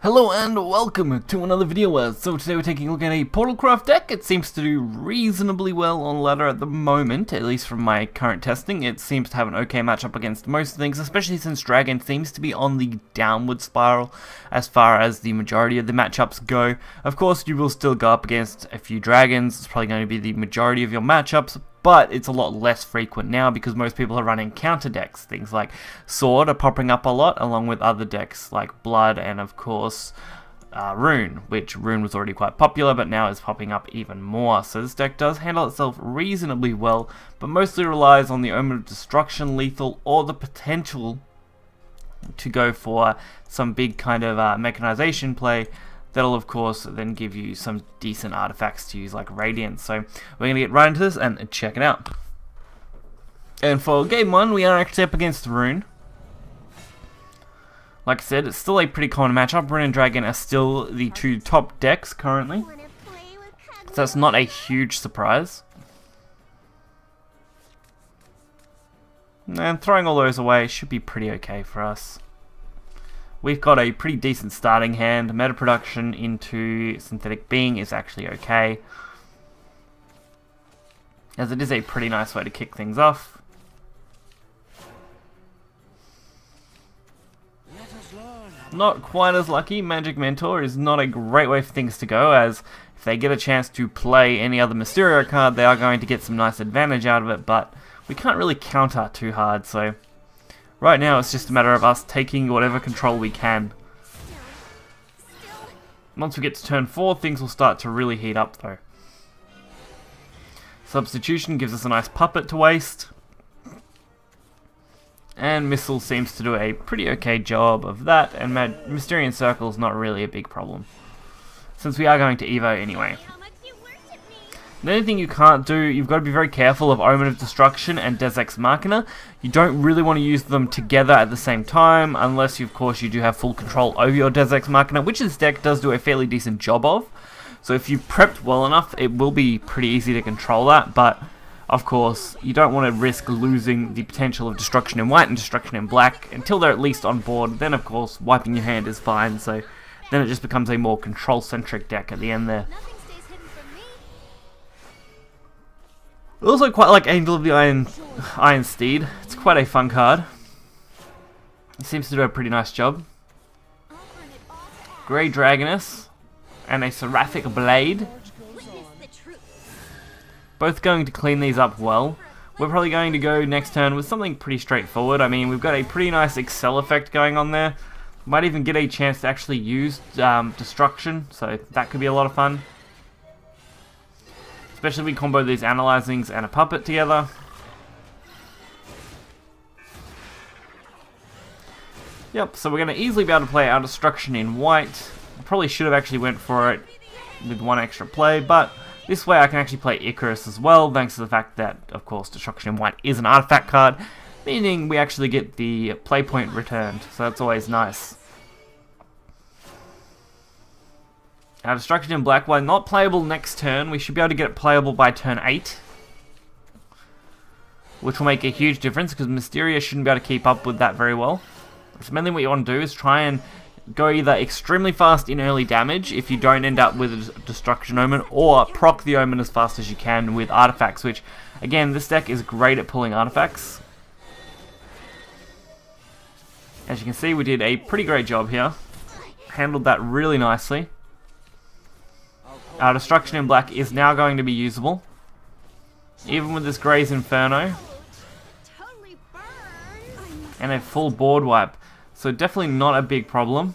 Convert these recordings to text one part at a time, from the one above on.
Hello and welcome to another video. So today we're taking a look at a PortalCraft deck. It seems to do reasonably well on ladder at the moment, at least from my current testing. It seems to have an okay matchup against most things, especially since Dragon seems to be on the downward spiral as far as the majority of the matchups go. Of course, you will still go up against a few Dragons. It's probably going to be the majority of your matchups, but it's a lot less frequent now because most people are running counter decks. Things like Sword are popping up a lot, along with other decks like Blood and, of course, Rune, which Rune was already quite popular, but now is popping up even more. So this deck does handle itself reasonably well, but mostly relies on the Omen of Destruction, lethal, or the potential to go for some big kind of mechanization play. That'll of course then give you some decent artifacts to use like Radiance. So we're going to get right into this and check it out. And for game 1 we are actually up against Rune. Like I said, it's still a pretty common matchup. Rune and Dragon are still the two top decks currently, so that's not a huge surprise. And throwing all those away should be pretty okay for us. We've got a pretty decent starting hand. Meta production into Synthetic Being is actually okay, as it is a pretty nice way to kick things off. Not quite as lucky. Magic Mentor is not a great way for things to go, as if they get a chance to play any other Mysterio card, they are going to get some nice advantage out of it, but we can't really counter too hard, so right now it's just a matter of us taking whatever control we can. Once we get to turn 4, things will start to really heat up though. Substitution gives us a nice puppet to waste, and Missile seems to do a pretty okay job of that, and Mysterian Circle is not really a big problem, since we are going to Evo anyway. The only thing you can't do, you've got to be very careful of Omen of Destruction and Deus Ex Machina. You don't really want to use them together at the same time, unless of course you do have full control over your Deus Ex Machina, which this deck does do a fairly decent job of. So if you prepped well enough, it will be pretty easy to control that, but of course you don't want to risk losing the potential of Destruction in White and Destruction in Black until they're at least on board. Then of course wiping your hand is fine, so then it just becomes a more control-centric deck at the end there. I also quite like Angel of the Iron Steed. It's quite a fun card. It seems to do a pretty nice job. Grey Dragoness and a Seraphic Blade. Both going to clean these up well. We're probably going to go next turn with something pretty straightforward. I mean, we've got a pretty nice Excel effect going on there. Might even get a chance to actually use Destruction, so that could be a lot of fun. Especially if we combo these Analyzings and a Puppet together. Yep, so we're going to easily be able to play our Destruction in White. I probably should have actually went for it with one extra play, but this way I can actually play Icarus as well, thanks to the fact that, of course, Destruction in White is an artifact card, meaning we actually get the play point returned, so that's always nice. Our Destruction in Black, while not playable next turn, we should be able to get it playable by turn 8. Which will make a huge difference, because Mysteria shouldn't be able to keep up with that very well. So mainly what you want to do is try and go either extremely fast in early damage, if you don't end up with a Destruction Omen, or proc the Omen as fast as you can with artifacts, which, again, this deck is great at pulling artifacts. As you can see, we did a pretty great job here. Handled that really nicely. Our Destruction in Black is now going to be usable, even with this Grey's Inferno and a full board wipe, so definitely not a big problem.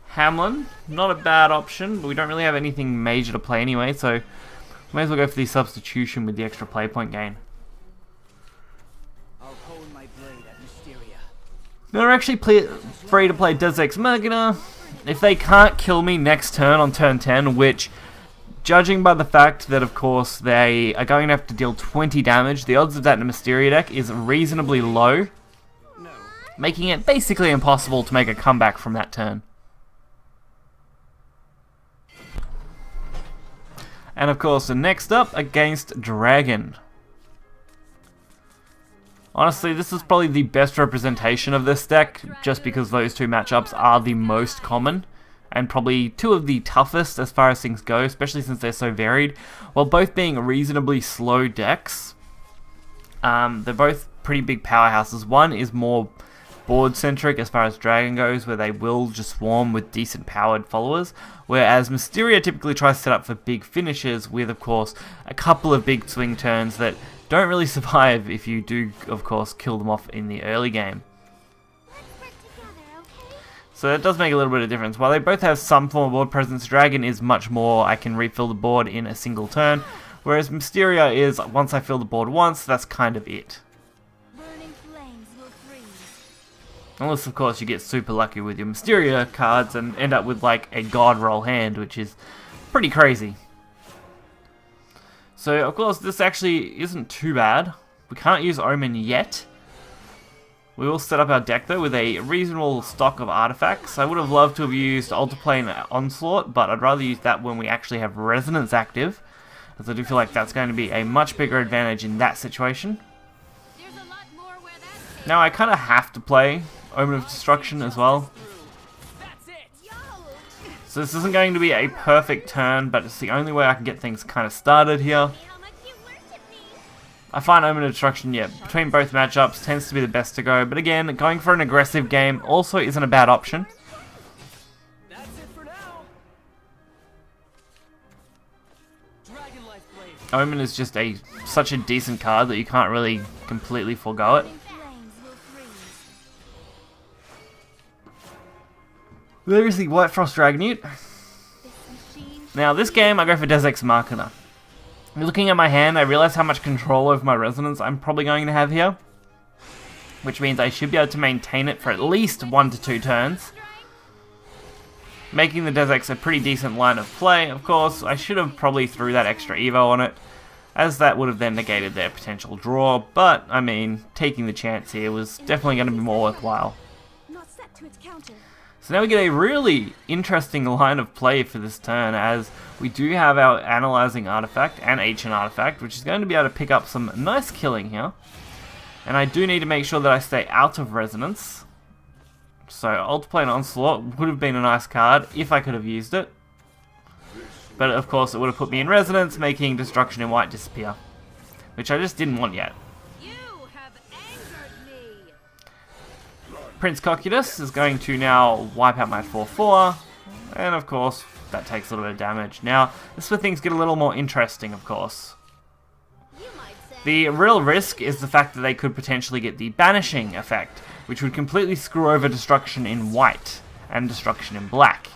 Hamlin, not a bad option, but we don't really have anything major to play anyway, so may as well go for the substitution with the extra play point gain. Now we're actually free to play Deus Ex Machina. If they can't kill me next turn on turn 10, which, judging by the fact that of course they are going to have to deal 20 damage, the odds of that in a Mysteria deck is reasonably low, making it basically impossible to make a comeback from that turn. And of course, next up against Dragon. Honestly, this is probably the best representation of this deck, just because those two matchups are the most common, and probably two of the toughest as far as things go, especially since they're so varied. While both being reasonably slow decks, they're both pretty big powerhouses. One is more board-centric as far as Dragon goes, where they will just swarm with decent powered followers, whereas Mysteria typically tries to set up for big finishes with, of course, a couple of big swing turns that don't really survive if you do, of course, kill them off in the early game. So it does make a little bit of difference. While they both have some form of board presence, Dragon is much more, I can refill the board in a single turn, whereas Mysteria is, once I fill the board once, that's kind of it. Unless, of course, you get super lucky with your Mysteria cards and end up with, like, a God roll hand, which is pretty crazy. So, of course, this actually isn't too bad. We can't use Omen yet. We will set up our deck, though, with a reasonable stock of artifacts. I would have loved to have used Alterplane Onslaught, but I'd rather use that when we actually have Resonance active, as I do feel like that's going to be a much bigger advantage in that situation. Now, I kind of have to play Omen of Destruction as well. So this isn't going to be a perfect turn, but it's the only way I can get things kind of started here. I find Omen of Destruction, yeah, between both matchups tends to be the best to go, but again, going for an aggressive game also isn't a bad option. Omen is just such a decent card that you can't really completely forego it. There is the White Frost Dragonute. Now this game I go for Des Ex Machina. Looking at my hand, I realize how much control over my resonance I'm probably going to have here, which means I should be able to maintain it for at least 1 to 2 turns, making the Des Ex a pretty decent line of play. Of course, I should have probably threw that extra Evo on it, as that would have then negated their potential draw, but I mean, taking the chance here was definitely going to be more worthwhile. So now we get a really interesting line of play for this turn, as we do have our Analyzing Artifact and Ancient Artifact, which is going to be able to pick up some nice killing here. And I do need to make sure that I stay out of Resonance. So Alterplane Onslaught would have been a nice card if I could have used it. But of course it would have put me in Resonance, making Destruction in White disappear, which I just didn't want yet. Prince Cocytus is going to now wipe out my 4/4, and of course that takes a little bit of damage. Now, this is where things get a little more interesting, of course. The real risk is the fact that they could potentially get the Banishing effect, which would completely screw over Destruction in White and Destruction in Black.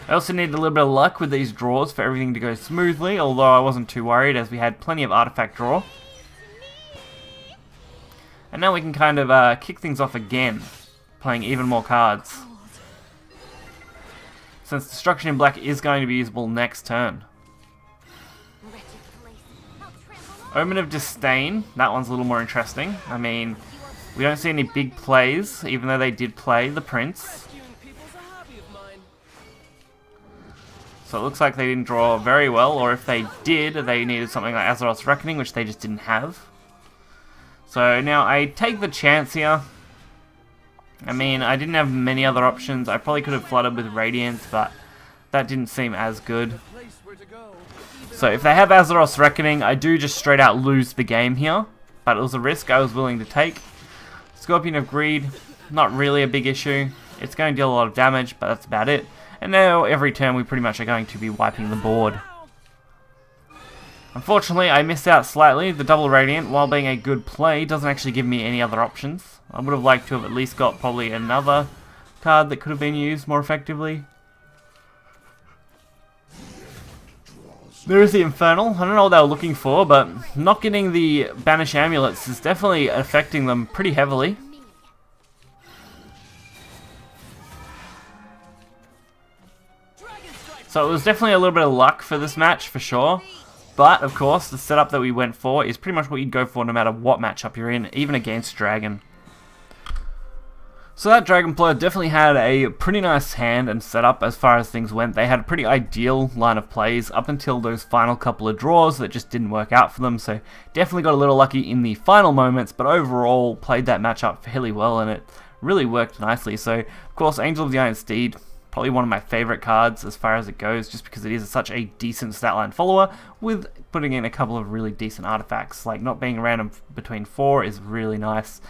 I also need a little bit of luck with these draws for everything to go smoothly, although I wasn't too worried as we had plenty of artifact draw. And now we can kind of kick things off again, playing even more cards, since Destruction in Black is going to be usable next turn. Omen of Disdain, that one's a little more interesting. I mean, we don't see any big plays, even though they did play the Prince. So it looks like they didn't draw very well, or if they did, they needed something like Azeroth's Reckoning, which they just didn't have. So now I take the chance here. I mean, I didn't have many other options. I probably could have flooded with Radiance, but that didn't seem as good. So if they have Azeroth's Reckoning, I do just straight out lose the game here. But it was a risk I was willing to take. Scorpion of Greed, not really a big issue. It's going to deal a lot of damage, but that's about it. And now every turn we pretty much are going to be wiping the board. Unfortunately, I missed out slightly. The double Radiant, while being a good play, doesn't actually give me any other options. I would have liked to have at least got probably another card that could have been used more effectively. There is the Infernal. I don't know what they were looking for, but not getting the Banish Amulets is definitely affecting them pretty heavily. So it was definitely a little bit of luck for this match, for sure. But, of course, the setup that we went for is pretty much what you'd go for no matter what matchup you're in, even against Dragon. So that Dragonplayer definitely had a pretty nice hand and setup as far as things went. They had a pretty ideal line of plays up until those final couple of draws that just didn't work out for them. So definitely got a little lucky in the final moments, but overall played that matchup fairly well and it really worked nicely. So of course Angel of the Iron Steed, probably one of my favorite cards as far as it goes, just because it is such a decent stat line follower with putting in a couple of really decent artifacts. Like not being random between 4 is really nice.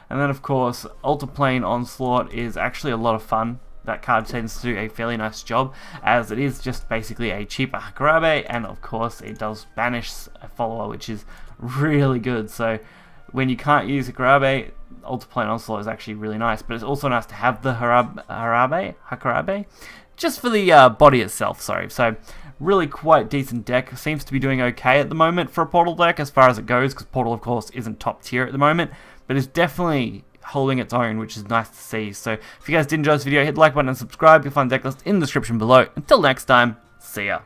And then of course, Alterplane Onslaught is actually a lot of fun. That card tends to do a fairly nice job, as it is just basically a cheaper Hakarabe, and of course it does banish a follower, which is really good. So when you can't use Hakarabe, Alterplane Onslaught is actually really nice, but it's also nice to have the Hakarabe, just for the body itself, sorry. So really quite decent deck. Seems to be doing okay at the moment for a Portal deck as far as it goes, because Portal of course isn't top tier at the moment, but it's definitely holding its own, which is nice to see. So if you guys did enjoy this video, hit the like button and subscribe. You'll find the deck list in the description below. Until next time, see ya.